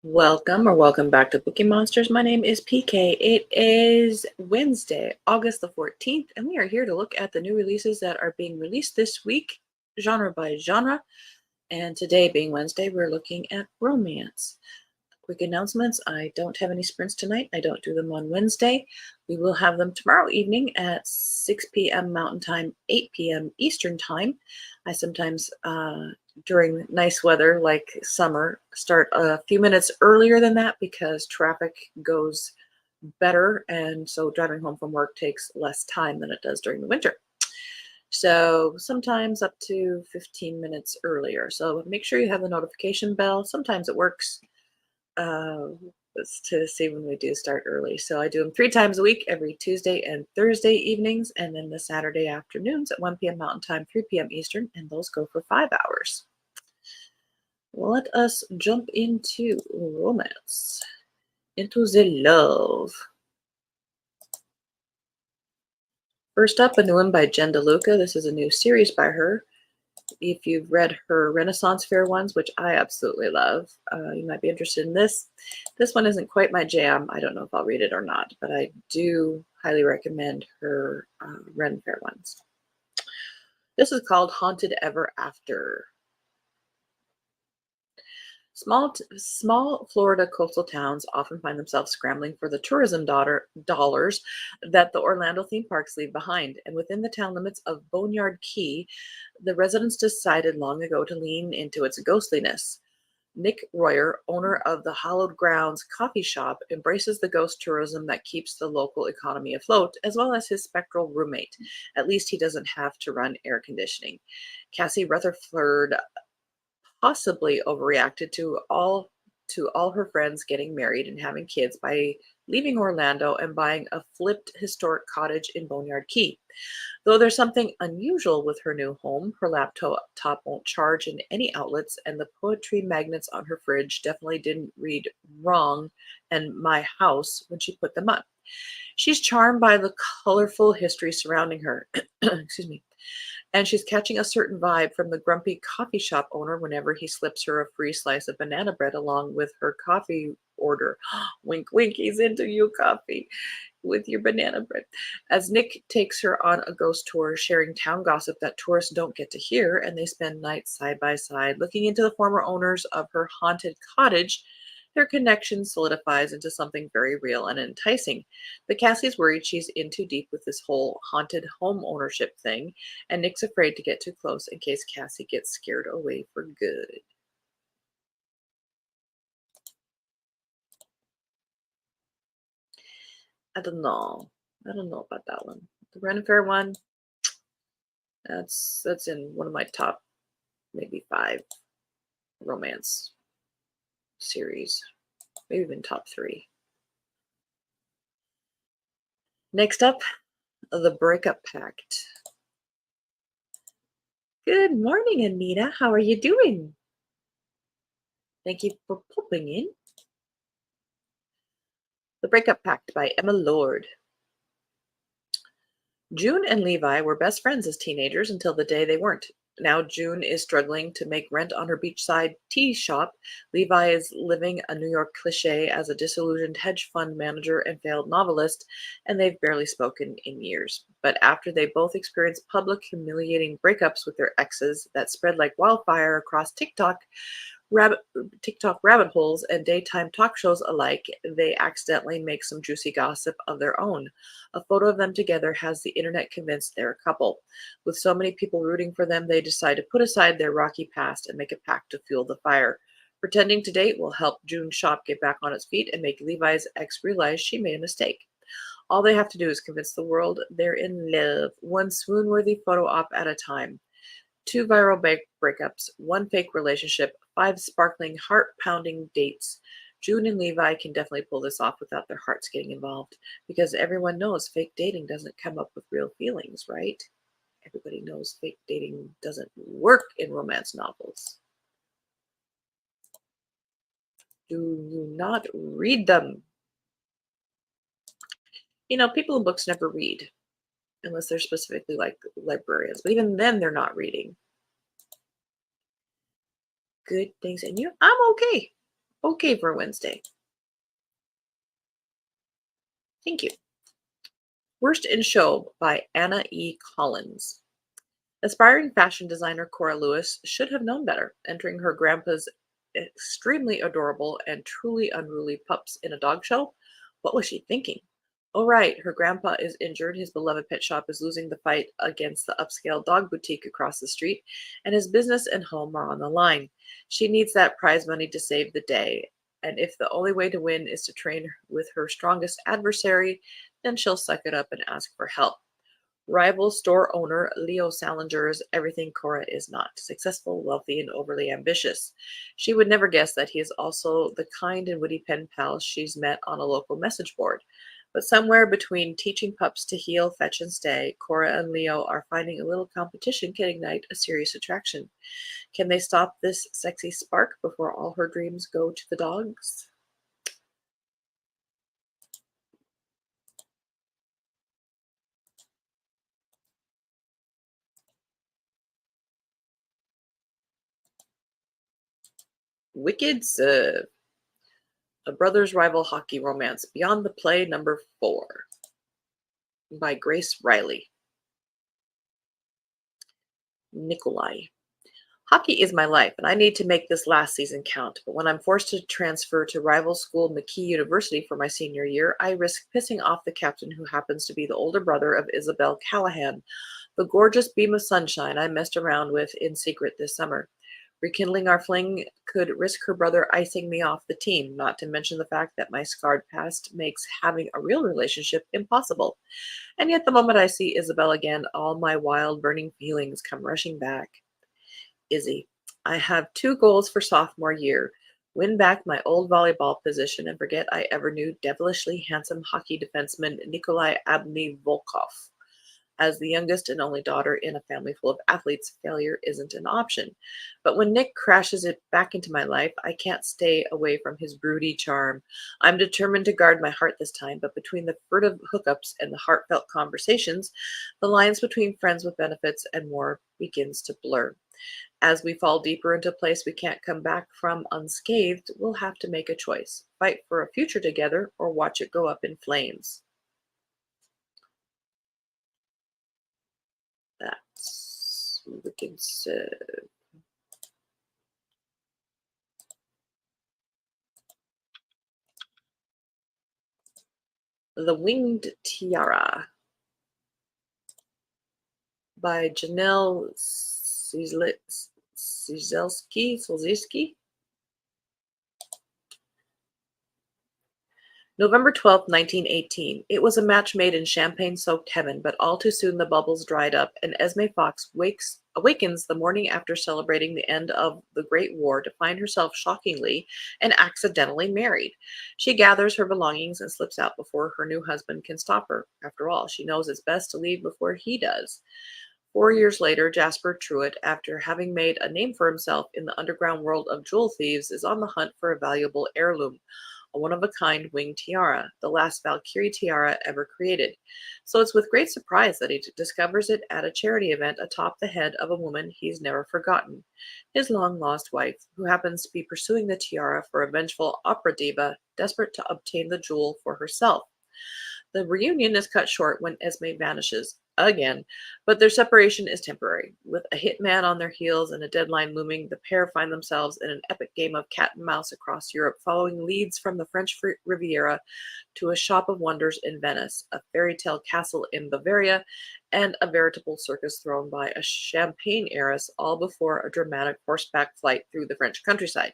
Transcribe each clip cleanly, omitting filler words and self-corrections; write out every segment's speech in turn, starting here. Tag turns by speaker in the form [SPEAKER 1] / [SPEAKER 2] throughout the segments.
[SPEAKER 1] Welcome back to Bookeemonsters. My name is PK. It is Wednesday, August the 14th, and we are here to look at the new releases that are being released this week, genre by genre. And today, being Wednesday, we're looking at romance. Quick announcements. I don't have any sprints tonight. I don't do them on Wednesday. We will have them tomorrow evening at 6 p.m. Mountain Time, 8 p.m. Eastern Time. I sometimes, during nice weather like summer, start a few minutes earlier than that because traffic goes better. And so driving home from work takes less time than it does during the winter. So sometimes up to 15 minutes earlier. So make sure you have the notification bell. Sometimes it works uh, to see when we do start early. So I do them 3 times a week, every Tuesday and Thursday evenings, and then the Saturday afternoons at 1 p.m. Mountain Time, 3 p.m. Eastern, and those go for 5 hours. Let us jump into romance, into the love. First up, a new one by Jen DeLuca. This is a new series by her. If you've read her Renaissance Fair ones, which I absolutely love, you might be interested in this. This one isn't quite my jam. I don't know if I'll read it or not, but I do highly recommend her Ren Fair ones. This is called Haunted Ever After. Small Florida coastal towns often find themselves scrambling for the tourism dollars that the Orlando theme parks leave behind. And within the town limits of Boneyard Key, the residents decided long ago to lean into its ghostliness. Nick Royer, owner of the Hallowed Grounds coffee shop, embraces the ghost tourism that keeps the local economy afloat, as well as his spectral roommate. At least he doesn't have to run air conditioning. Cassie Rutherford possibly overreacted to all her friends getting married and having kids by leaving Orlando and buying a flipped historic cottage in Boneyard Key. Though there's something unusual with her new home, her laptop won't charge in any outlets, and the poetry magnets on her fridge definitely didn't read wrong and my house when she put them up. She's charmed by the colorful history surrounding her. Excuse me. And she's catching a certain vibe from the grumpy coffee shop owner whenever he slips her a free slice of banana bread along with her coffee order. Wink, wink, he's into you, coffee, with your banana bread. As Nick takes her on a ghost tour, sharing town gossip that tourists don't get to hear, and they spend nights side by side looking into the former owners of her haunted cottage, their connection solidifies into something very real and enticing. But Cassie's worried she's in too deep with this whole haunted home ownership thing, and Nick's afraid to get too close in case Cassie gets scared away for good. I don't know. I don't know about that one. The Ren Fair one, that's in one of my top maybe 5 romance series, maybe even top 3. Next up, The Breakup Pact. Good morning, Anita. How are you doing? Thank you for popping in. The Breakup Pact by Emma Lord. June and Levi were best friends as teenagers until the day they weren't. Now June is struggling to make rent on her beachside tea shop. Levi is living a New York cliche as a disillusioned hedge fund manager and failed novelist, and they've barely spoken in years. But after they both experience public, humiliating breakups with their exes that spread like wildfire across rabbit rabbit holes and daytime talk shows alike, they accidentally make some juicy gossip of their own. A photo of them together has the internet convinced they're a couple. With so many people rooting for them, they decide to put aside their rocky past and make a pact to fuel the fire. Pretending to date will help June's shop get back on its feet and make Levi's ex realize she made a mistake. All they have to do is convince the world they're in love, one swoon-worthy photo op at a time. 2 viral breakups, 1 fake relationship, 5 sparkling, heart-pounding dates. June and Levi can definitely pull this off without their hearts getting involved, because everyone knows fake dating doesn't come up with real feelings, right? Everybody knows fake dating doesn't work in romance novels. Do you not read them? You know, people in books never read, unless they're specifically like librarians, but even then they're not reading. Good things, and I'm okay. Okay for Wednesday. Thank you. Worst in Show by Anna E. Collins. Aspiring fashion designer Cora Lewis should have known better, entering her grandpa's extremely adorable and truly unruly pups in a dog show. What was she thinking? Oh, right, her grandpa is injured, his beloved pet shop is losing the fight against the upscale dog boutique across the street, and his business and home are on the line. She needs that prize money to save the day, and if the only way to win is to train with her strongest adversary, then she'll suck it up and ask for help. Rival store owner Leo Salinger is everything Cora is not: successful, wealthy, and overly ambitious. She would never guess that he is also the kind and witty pen pal she's met on a local message board. But somewhere between teaching pups to heel, fetch, and stay, Cora and Leo are finding a little competition can ignite a serious attraction. Can they stop this sexy spark before all her dreams go to the dogs? Wicked Serve, a brothers' rival hockey romance, Beyond the Play, number 4, by Grace Riley. Nikolai. Hockey is my life, and I need to make this last season count. But when I'm forced to transfer to rival school McKee University for my senior year, I risk pissing off the captain, who happens to be the older brother of Isabel Callahan, the gorgeous beam of sunshine I messed around with in secret this summer. Rekindling our fling could risk her brother icing me off the team, not to mention the fact that my scarred past makes having a real relationship impossible. And yet, the moment I see Isabel again, all my wild, burning feelings come rushing back. Izzy. I have two goals for sophomore year: win back my old volleyball position and forget I ever knew devilishly handsome hockey defenseman Nikolai Abny Volkov. As the youngest and only daughter in a family full of athletes, failure isn't an option. But when Nick crashes it back into my life, I can't stay away from his broody charm. I'm determined to guard my heart this time, but between the furtive hookups and the heartfelt conversations, the lines between friends with benefits and more begins to blur. As we fall deeper into a place we can't come back from unscathed, we'll have to make a choice: fight for a future together or watch it go up in flames. That's wicked. The Winged Tiara by Janelle Szylski. November 12th, 1918. It was a match made in champagne-soaked heaven, but all too soon the bubbles dried up, and Esme Fox awakens the morning after celebrating the end of the Great War to find herself shockingly and accidentally married. She gathers her belongings and slips out before her new husband can stop her. After all, she knows it's best to leave before he does. 4 years later, Jasper Truitt, after having made a name for himself in the underground world of jewel thieves, is on the hunt for a valuable heirloom, a one-of-a-kind winged tiara, the last Valkyrie tiara ever created. So it's with great surprise that he discovers it at a charity event atop the head of a woman he's never forgotten, his long-lost wife, who happens to be pursuing the tiara for a vengeful opera diva desperate to obtain the jewel for herself. The reunion is cut short when Esme vanishes again, but their separation is temporary. With a hitman on their heels and a deadline looming, the pair find themselves in an epic game of cat and mouse across Europe, following leads from the French Riviera to a shop of wonders in Venice, a fairy tale castle in Bavaria, and a veritable circus thrown by a champagne heiress, all before a dramatic horseback flight through the French countryside.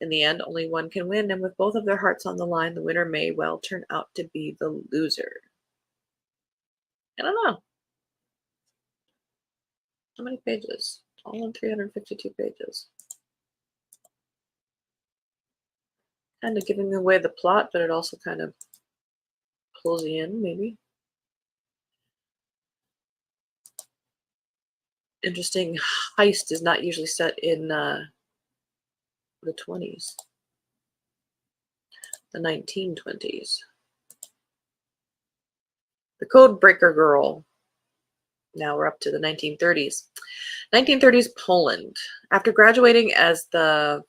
[SPEAKER 1] In the end, only one can win, and with both of their hearts on the line, the winner may well turn out to be the loser. I don't know. How many pages? All in 352 pages. Kind of giving away the plot, but it also kind of pulls you in, maybe. Interesting. Heist is not usually set in the 20s, the 1920s. The Code Breaker Girl. Now we're up to the 1930s. 1930s Poland. After graduating as the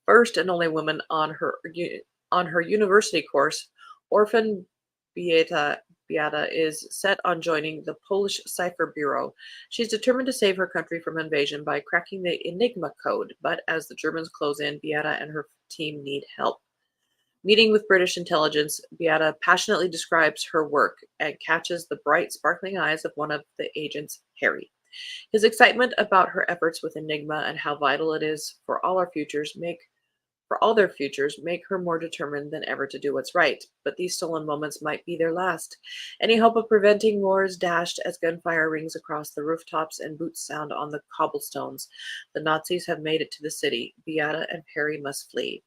[SPEAKER 1] first and only woman on her university course, orphan Beata is set on joining the Polish Cipher Bureau. She's determined to save her country from invasion by cracking the Enigma code, but as the Germans close in, Beata and her team need help. Meeting with British intelligence, Beata passionately describes her work and catches the bright, sparkling eyes of one of the agents, Harry. His excitement about her efforts with Enigma and how vital it is for all their futures make her more determined than ever to do what's right. But these stolen moments might be their last. Any hope of preventing war is dashed as gunfire rings across the rooftops and boots sound on the cobblestones. The Nazis have made it to the city. Beata and Perry must flee.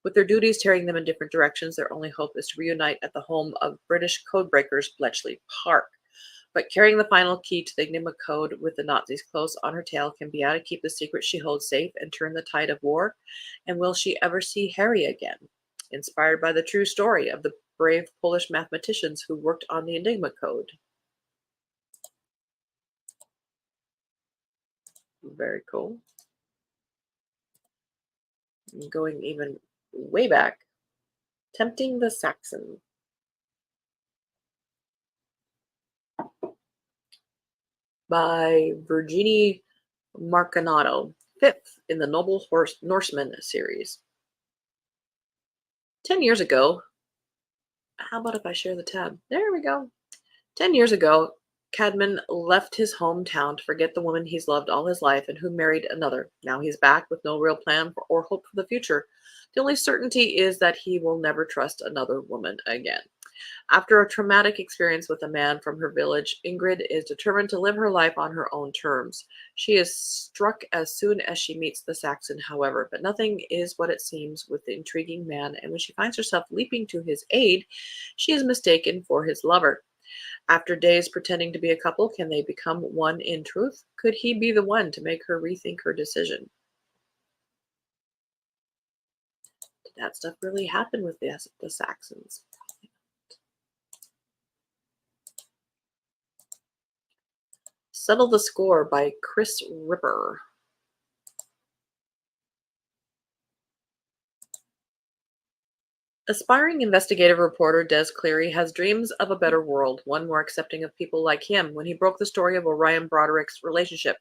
[SPEAKER 1] With their duties tearing them in different directions, their only hope is to reunite at the home of British codebreakers Bletchley Park. But carrying the final key to the Enigma code with the Nazis close on her tail, can Beata keep the secret she holds safe and turn the tide of war? And will she ever see Harry again? Inspired by the true story of the brave Polish mathematicians who worked on the Enigma code. Very cool. Going even way back, Tempting the Saxon by Virginie Marcanato, fifth in the Noble Norseman series. 10 years ago, how about if I share the tab? There we go. 10 years ago, Cadman left his hometown to forget the woman he's loved all his life and who married another. Now he's back with no real plan or hope for the future. The only certainty is that he will never trust another woman again. After a traumatic experience with a man from her village, Ingrid is determined to live her life on her own terms. She is struck as soon as she meets the Saxon, however, but nothing is what it seems with the intriguing man, and when she finds herself leaping to his aid, she is mistaken for his lover. After days pretending to be a couple, can they become one in truth? Could he be the one to make her rethink her decision? Did that stuff really happen with the Saxons? Settle the Score by Chris Ripper. Aspiring investigative reporter Des Cleary has dreams of a better world, one more accepting of people like him, when he broke the story of Orion Broderick's relationship,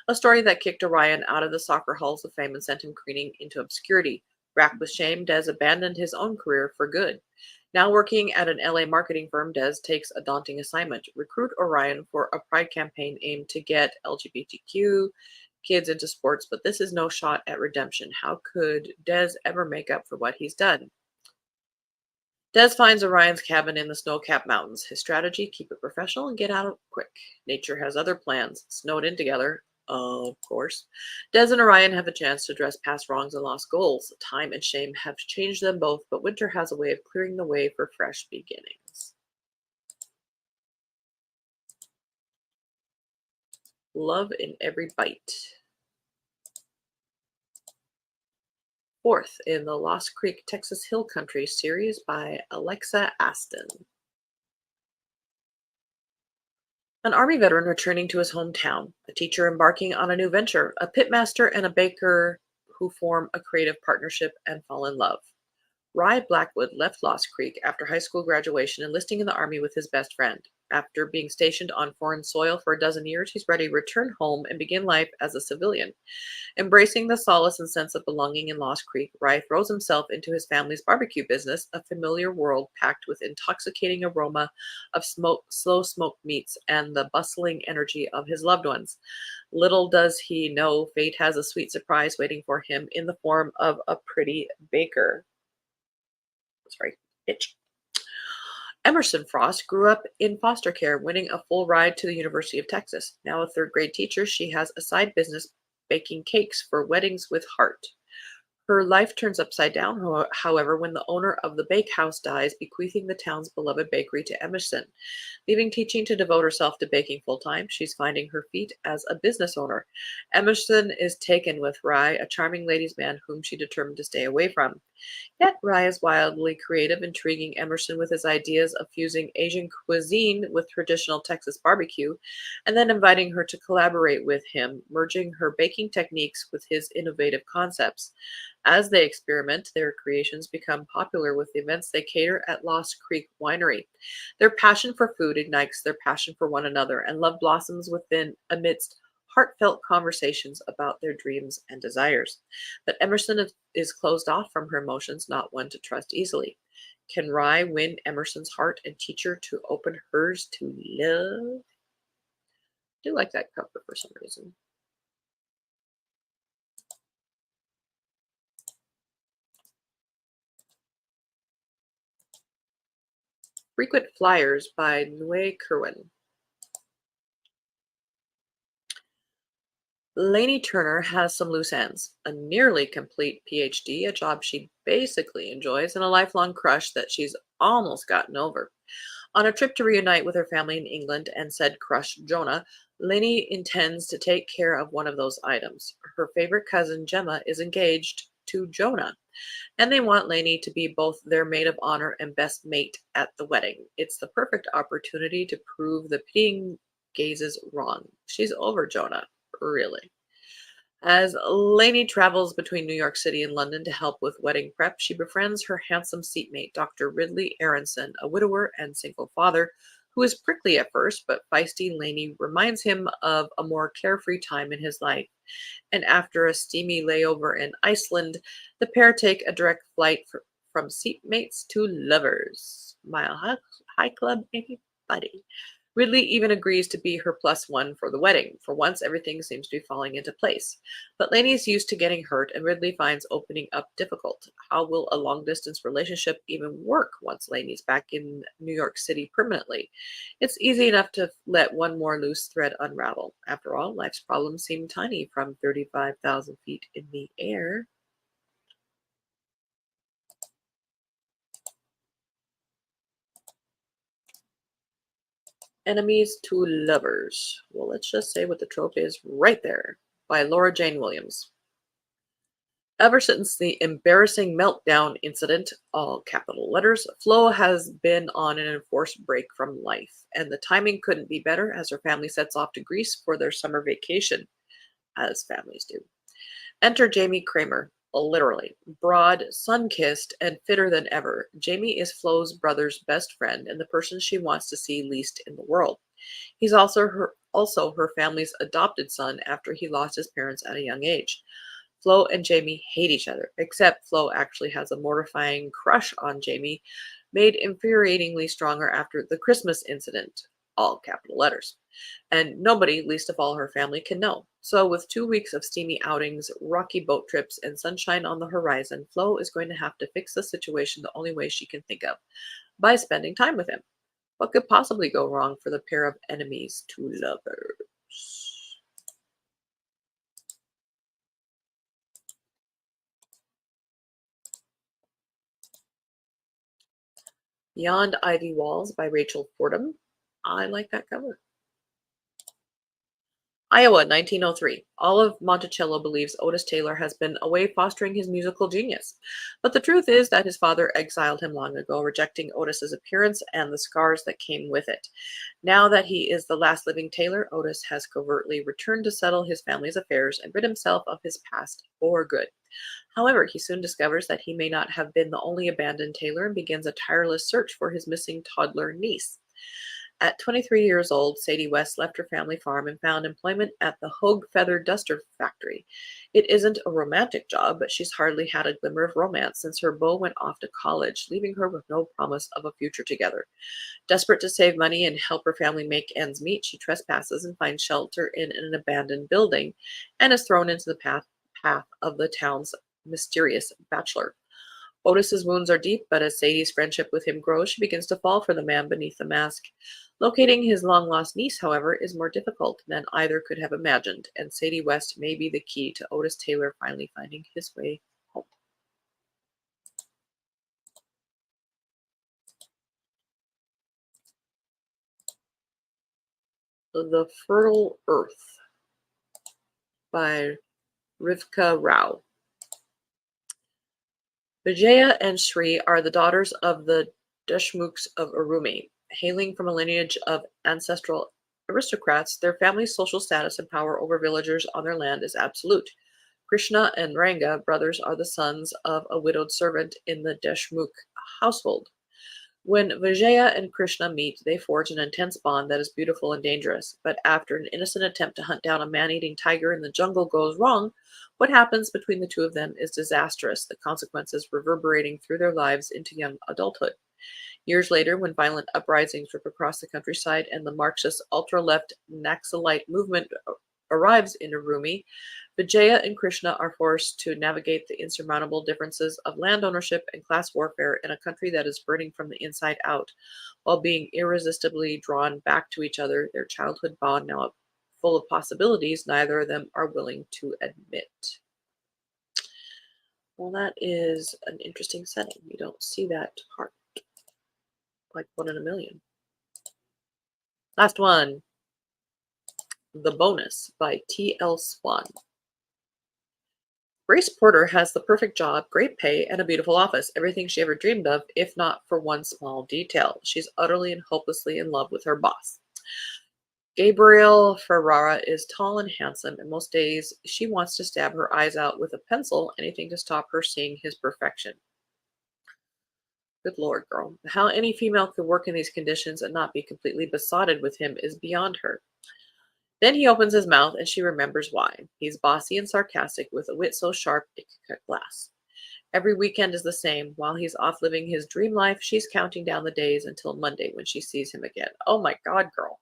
[SPEAKER 1] a story that kicked Orion out of the soccer halls of fame and sent him careening into obscurity. Racked with shame, Des abandoned his own career for good. Now working at an LA marketing firm, Des takes a daunting assignment: recruit Orion for a pride campaign aimed to get LGBTQ kids into sports, but this is no shot at redemption. How could Des ever make up for what he's done? Des finds Orion's cabin in the snow-capped mountains. His strategy: keep it professional and get out quick. Nature has other plans. Snowed in together, of course. Des and Orion have a chance to address past wrongs and lost goals. Time and shame have changed them both, but winter has a way of clearing the way for fresh beginnings. Love in Every Bite. Fourth in the Lost Creek, Texas Hill Country series by Alexa Aston. An Army veteran returning to his hometown, a teacher embarking on a new venture, a pitmaster and a baker who form a creative partnership and fall in love. Rye Blackwood left Lost Creek after high school graduation, enlisting in the Army with his best friend. After being stationed on foreign soil for a dozen years, he's ready to return home and begin life as a civilian. Embracing the solace and sense of belonging in Lost Creek, Rye throws himself into his family's barbecue business, a familiar world packed with intoxicating aroma of slow smoked meats and the bustling energy of his loved ones. Little does he know, fate has a sweet surprise waiting for him in the form of a pretty baker. Sorry, itch. Emerson Frost grew up in foster care, winning a full ride to the University of Texas. Now a third grade teacher, she has a side business baking cakes for weddings with heart. Her life turns upside down, however, when the owner of the bakehouse dies, bequeathing the town's beloved bakery to Emerson. Leaving teaching to devote herself to baking full-time, she's finding her feet as a business owner. Emerson is taken with Rye, a charming ladies' man whom she determined to stay away from. Yet Rye is wildly creative, intriguing Emerson with his ideas of fusing Asian cuisine with traditional Texas barbecue, and then inviting her to collaborate with him, merging her baking techniques with his innovative concepts. As they experiment, their creations become popular with the events they cater at Lost Creek Winery. Their passion for food ignites their passion for one another, and love blossoms within amidst heartfelt conversations about their dreams and desires. But Emerson is closed off from her emotions, not one to trust easily. Can Rye win Emerson's heart and teach her to open hers to love? I do like that cover for some reason. Frequent Flyers by Nue Kerwin. Lainey Turner has some loose ends, a nearly complete PhD, a job she basically enjoys, and a lifelong crush that she's almost gotten over. On a trip to reunite with her family in England and said crush Jonah, Lainey intends to take care of one of those items. Her favorite cousin Gemma is engaged to Jonah, and they want Lainey to be both their maid of honor and best mate at the wedding. It's the perfect opportunity to prove the pitying gazes wrong. She's over Jonah, really. As Lainey travels between New York City and London to help with wedding prep, she befriends her handsome seatmate, Dr. Ridley Aronson, a widower and single father who is prickly at first, but feisty Lainey reminds him of a more carefree time in his life. And after a steamy layover in Iceland, the pair take a direct flight from seatmates to lovers. Mile High Club, anybody. Ridley even agrees to be her plus one for the wedding. For once, everything seems to be falling into place. But Lainey is used to getting hurt, and Ridley finds opening up difficult. How will a long distance relationship even work once Lainey's back in New York City permanently? It's easy enough to let one more loose thread unravel. After all, life's problems seem tiny from 35,000 feet in the air. Enemies to lovers. Well, let's just say what the trope is right there by Laura Jane Williams. Ever since the embarrassing meltdown incident, all capital letters, Flo has been on an enforced break from life, and the timing couldn't be better as her family sets off to Greece for their summer vacation, as families do. Enter Jamie Kramer, literally, broad, sun-kissed, and fitter than ever. Jamie is Flo's brother's best friend and the person she wants to see least in the world. He's also her family's adopted son after he lost his parents at a young age. Flo and Jamie hate each other, except Flo actually has a mortifying crush on Jamie, made infuriatingly stronger after the Christmas incident, all capital letters. And nobody, least of all her family, can know. So, with 2 weeks of steamy outings, rocky boat trips, and sunshine on the horizon, Flo is going to have to fix the situation the only way she can think of by spending time with him. What could possibly go wrong for the pair of enemies to lovers? Beyond Ivy Walls by Rachel Fordham. I like that cover. Iowa, 1903. Olive Monticello believes Otis Taylor has been away fostering his musical genius. But the truth is that his father exiled him long ago, rejecting Otis's appearance and the scars that came with it. Now that he is the last living Taylor, Otis has covertly returned to settle his family's affairs and rid himself of his past for good. However, he soon discovers that he may not have been the only abandoned Taylor and begins a tireless search for his missing toddler niece. At 23 years old, Sadie West left her family farm and found employment at the Hogue Feather Duster Factory. It isn't a romantic job, but she's hardly had a glimmer of romance since her beau went off to college, leaving her with no promise of a future together. Desperate to save money and help her family make ends meet, she trespasses and finds shelter in an abandoned building and is thrown into the path of the town's mysterious bachelor. Otis's wounds are deep, but as Sadie's friendship with him grows, she begins to fall for the man beneath the mask. Locating his long-lost niece, however, is more difficult than either could have imagined, and Sadie West may be the key to Otis Taylor finally finding his way home. The Fertile Earth by Rivka Rao. Vijaya and Shri are the daughters of the Deshmukhs of Urumi. Hailing from a lineage of ancestral aristocrats, their family's social status and power over villagers on their land is absolute. Krishna and Ranga, brothers, are the sons of a widowed servant in the Deshmukh household. When Vijaya and Krishna meet, they forge an intense bond that is beautiful and dangerous. But after an innocent attempt to hunt down a man eating tiger in the jungle goes wrong, what happens between the two of them is disastrous, the consequences reverberating through their lives into young adulthood. Years later, when violent uprisings rip across the countryside and the Marxist ultra-left Naxalite movement arrives in Urumi, Vijaya and Krishna are forced to navigate the insurmountable differences of land ownership and class warfare in a country that is burning from the inside out, while being irresistibly drawn back to each other, their childhood bond now full of possibilities neither of them are willing to admit. Well, that is an interesting setting. You don't see that part like one in a million. Last one, The Bonus by T.L. Swan. Grace Porter has the perfect job, great pay, and a beautiful office. Everything she ever dreamed of, if not for one small detail. She's utterly and hopelessly in love with her boss. Gabriel Ferrara is tall and handsome, and most days she wants to stab her eyes out with a pencil, anything to stop her seeing his perfection. Good Lord, girl. How any female could work in these conditions and not be completely besotted with him is beyond her. Then he opens his mouth, and she remembers why. He's bossy and sarcastic, with a wit so sharp it could cut glass. Every weekend is the same. While he's off living his dream life, she's counting down the days until Monday when she sees him again. Oh my God, girl.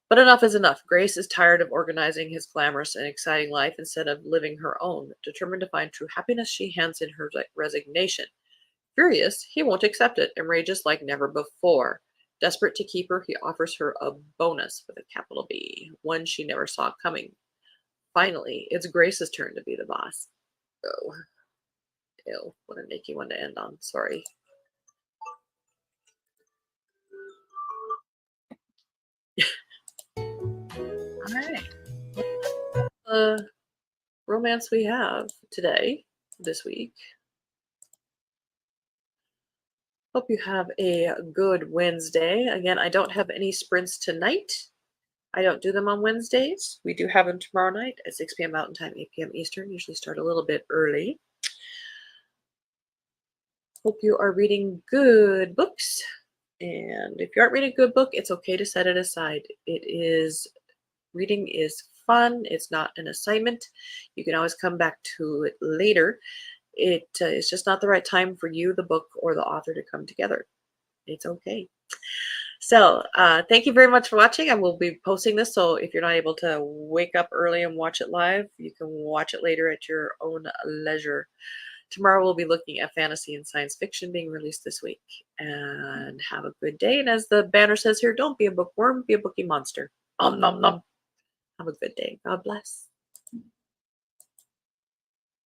[SPEAKER 1] But enough is enough. Grace is tired of organizing his glamorous and exciting life instead of living her own. Determined to find true happiness, she hands in her resignation. Furious, he won't accept it and rages like never before. Desperate to keep her, he offers her a bonus with a capital B, one she never saw coming. Finally, it's Grace's turn to be the boss. Oh, ew, what a naked one to end on. Sorry. All right. The romance we have today, this week. Hope you have a good Wednesday. Again, I don't have any sprints tonight. I don't do them on Wednesdays. We do have them tomorrow night at 6 p.m. Mountain Time, 8 p.m. Eastern. Usually start a little bit early. Hope you are reading good books. And if you aren't reading a good book, it's okay to set it aside. Reading is fun. It's not an assignment. You can always come back to it later. It's just not the right time for you, the book, or the author to come together. It's okay. So thank you very much for watching. I will be posting this, so if you're not able to wake up early and watch it live, you can watch it later at your own leisure. Tomorrow we'll be looking at fantasy and science fiction being released this week. And have a good day. And as the banner says here, don't be a bookworm, be a bookie monster. Nom nom nom. Have a good day. God bless.